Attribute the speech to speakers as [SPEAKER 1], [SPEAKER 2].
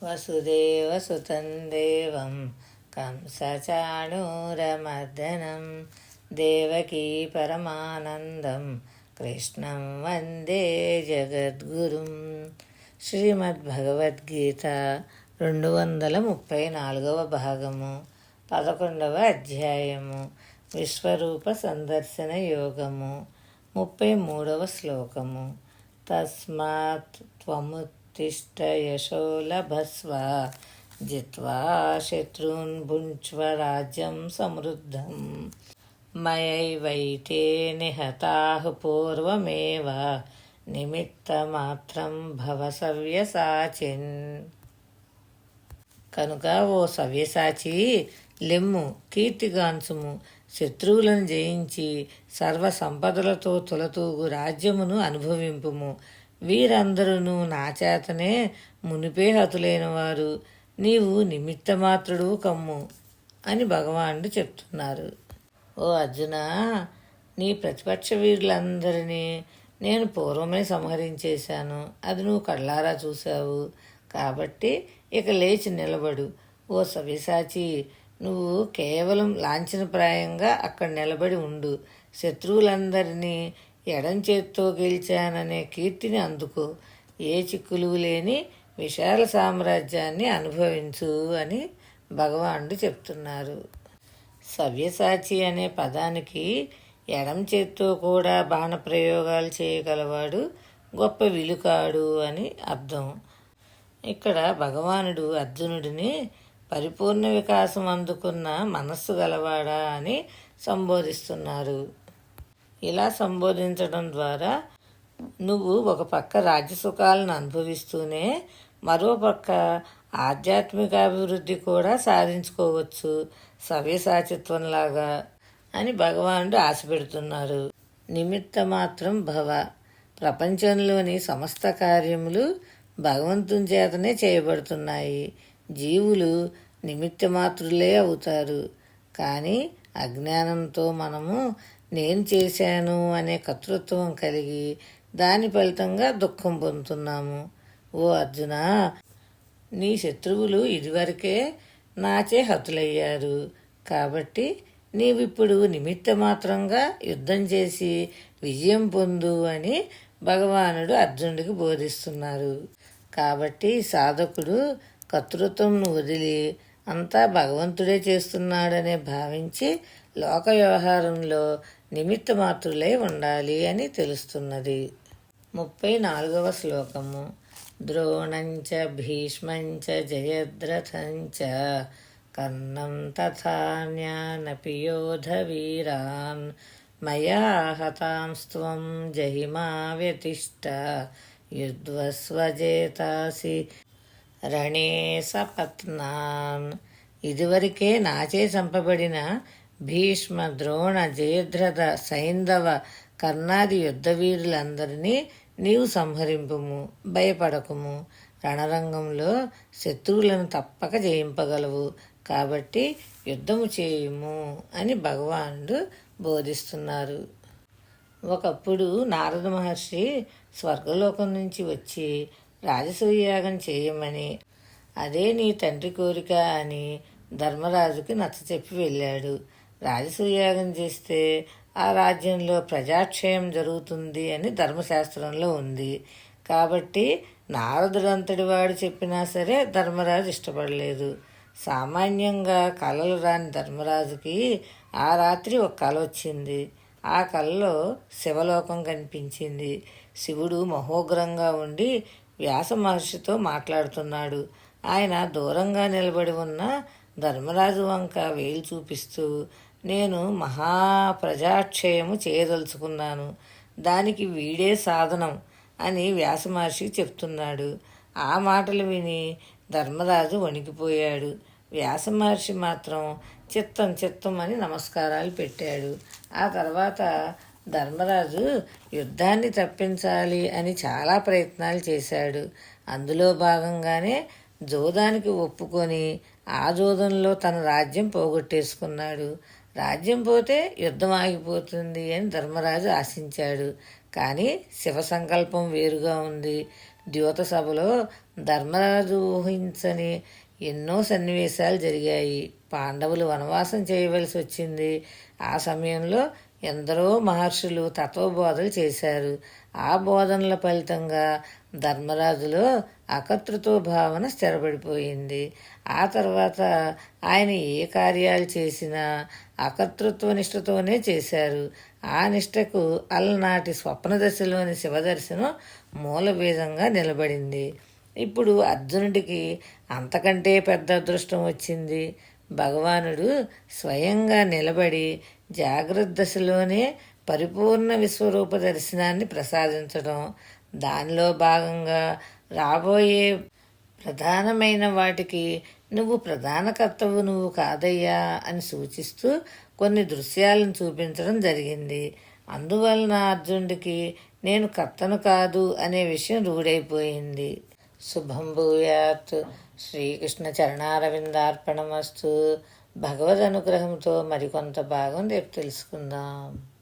[SPEAKER 1] వసుదేవసుతం దేవం కంసచాణూరమర్దనం దేవకీ పరమానందం కృష్ణం వందే జగద్గురుం. శ్రీమద్భగవద్గీత 234వ భాగము 11వ అధ్యాయము విశ్వరూప సందర్శన యోగము 33వ శ్లోకము. తస్మాత్ త్వముత్తిష్ట యశో లభస్వ జిత్వా శత్రూన్ భుంక్ష్వ రాజ్యం సమృద్ధం మయైవైతే నిహతాః పూర్వమేవ నిమిత్తమాత్రం భవ సవ్యసాచిన్. కనుక ఓ సవ్యసాచి, లెమ్ము, కీర్తిగాంచుము, శత్రువులను జయించి సర్వ సంపదలతో తులతూగు రాజ్యమును అనుభవింపుము. వీరందరూ నా చేతనే మునిపే హతులైన వారు, నీవు నిమిత్తమాత్రుడు కమ్ము అని భగవానుడు చెప్తున్నారు. ఓ అర్జున, నీ ప్రతిపక్ష వీరులందరినీ నేను పూర్వమే సంహరించేశాను. అది నువ్వు కళ్ళారా చూశావు. కాబట్టి ఇక లేచి నిలబడు. ఓ సవ్యసాచి, నువ్వు కేవలం లాంఛనప్రాయంగా అక్కడ నిలబడి ఉండు. శత్రువులందరినీ ఎడం చేత్తో గెలిచాననే కీర్తిని అందుకో. ఏ చిక్కులు లేని విశాల సామ్రాజ్యాన్ని అనుభవించు అని భగవానుడు చెప్తున్నారు. సవ్యసాచి అనే పదానికి ఎడం చేత్తో కూడా బాణప్రయోగాలు చేయగలవాడు గొప్ప విలుకాడు అని అర్థం. ఇక్కడ భగవానుడు అర్జునుడిని పరిపూర్ణ వికాసం అందుకున్న మనస్సు గలవాడా అని సంబోధిస్తున్నారు. ఇలా సంబోధించడం ద్వారా నువ్వు ఒక పక్క రాజ్యసుఖాలను అనుభవిస్తూనే మరో పక్క ఆధ్యాత్మికాభివృద్ధి కూడా సాధించుకోవచ్చు సవ్యసాచిత్వంలాగా అని భగవానుడు ఆశపెడుతున్నారు. నిమిత్త మాత్రం భవ. ప్రపంచంలోని సమస్త కార్యములు భగవంతుని చేతనే చేయబడుతున్నాయి. జీవులు నిమిత్త మాత్రులే అవుతారు. కానీ అజ్ఞానంతో మనము నేను చేశాను అనే కర్తృత్వం కలిగి దాని ఫలితంగా దుఃఖం పొందుతున్నాము. ఓ అర్జున, నీ శత్రువులు ఇదివరకే నాచే హతులయ్యారు. కాబట్టి నీవిప్పుడు నిమిత్త మాత్రంగా యుద్ధం చేసి విజయం పొందు అని భగవానుడు అర్జునుడికి బోధిస్తున్నారు. కాబట్టి సాధకుడు కర్తృత్వంను వదిలి అంతా భగవంతుడే చేస్తున్నాడనే భావించి లోక వ్యవహారంలో నిమిత్త మాత్రులై ఉండాలి అని తెలుస్తున్నది. 34వ శ్లోకము. ద్రోణంచ భీష్మంచ జయద్రథంచ కర్ణం తథాన్యానపి యోధవీరాన్ మయా హతాంస్త్వం జహిమా వ్యతిష్ట యుధ్వస్వజేతాసి రణే సపత్నాన్. ఇదివరకే నాచే చంపబడిన భీష్మ, ద్రోణ, జయద్రథ, సైంధవ, కర్ణాది యుద్ధవీరులందరినీ నీవు సంహరింపుము. భయపడకుము. రణరంగంలో శత్రువులను తప్పక జయింపగలవు. కాబట్టి యుద్ధము చేయుము అని భగవానుడు బోధిస్తున్నారు. ఒకప్పుడు నారద మహర్షి స్వర్గలోకం నుంచి వచ్చి రాజసూయాగం చేయమని, అదే నీ తండ్రి కోరిక అని ధర్మరాజుకి నచ్చచెప్పి వెళ్ళాడు. రాజసూయాగం చేస్తే ఆ రాజ్యంలో ప్రజాక్షయం జరుగుతుంది అని ధర్మశాస్త్రంలో ఉంది. కాబట్టి నారదుడంతటి వాడు చెప్పినా సరే ధర్మరాజు ఇష్టపడలేదు. సామాన్యంగా కలలు రాని ధర్మరాజుకి ఆ రాత్రి ఒక కల వచ్చింది. ఆ కలలో శివలోకం కనిపించింది. శివుడు మహోగ్రంగా ఉండి వ్యాస మహర్షితో మాట్లాడుతున్నాడు. ఆయన దూరంగా నిలబడి ఉన్న ధర్మరాజు వంక వేలు చూపిస్తూ, నేను మహాప్రజాక్షయము చేయదలుచుకున్నాను, దానికి వీడే సాధనం అని వ్యాస మహర్షి చెప్తున్నాడు. ఆ మాటలు విని ధర్మరాజు వణికిపోయాడు. వ్యాస మహర్షి మాత్రం చిత్తం చిత్తం అని నమస్కారాలు పెట్టాడు. ఆ తర్వాత ధర్మరాజు యుద్ధాన్ని తప్పించాలి అని చాలా ప్రయత్నాలు చేశాడు. అందులో భాగంగానే జోదానికి ఒప్పుకొని ఆ జోదంలో తన రాజ్యం పోగొట్టేసుకున్నాడు. రాజ్యం పోతే యుద్ధం ఆగిపోతుంది అని ధర్మరాజు ఆశించాడు. కానీ శివ సంకల్పం వేరుగా ఉంది. ద్యోత సభలో ధర్మరాజు ఊహించని ఎన్నో సన్నివేశాలు జరిగాయి. పాండవులు వనవాసం చేయవలసి వచ్చింది. ఆ సమయంలో ఎందరో మహర్షులు తత్వబోధలు చేశారు. ఆ బోధనల ఫలితంగా ధర్మరాజులో అకర్తృత్వ భావన స్థిరపడిపోయింది. ఆ తర్వాత ఆయన ఏ కార్యాలు చేసినా అకర్తృత్వ నిష్ఠతోనే చేశారు. ఆ నిష్ఠకు అలనాటి స్వప్న దశలోని శివదర్శనం మూలబీజంగా నిలబడింది. ఇప్పుడు అర్జునుడికి అంతకంటే పెద్ద అదృష్టం వచ్చింది. భగవానుడు స్వయంగా నిలబడి జాగ్రత్త దశలోనే పరిపూర్ణ విశ్వరూప దర్శనాన్ని ప్రసాదించడం, దానిలో భాగంగా రాబోయే ప్రధానమైన వాటికి నువ్వు ప్రధాన కర్తవు నువ్వు కాదయ్యా అని సూచిస్తూ కొన్ని దృశ్యాలను చూపించడం జరిగింది. అందువలన అర్జునుడికి నేను కర్తను కాదు అనే విషయం రూఢైపోయింది. శుభం భూయాత్. శ్రీకృష్ణ చరణారవిందార్పణమస్తు. భగవద్ అనుగ్రహంతో మరికొంత భాగం రేపు తెలుసుకుందాం.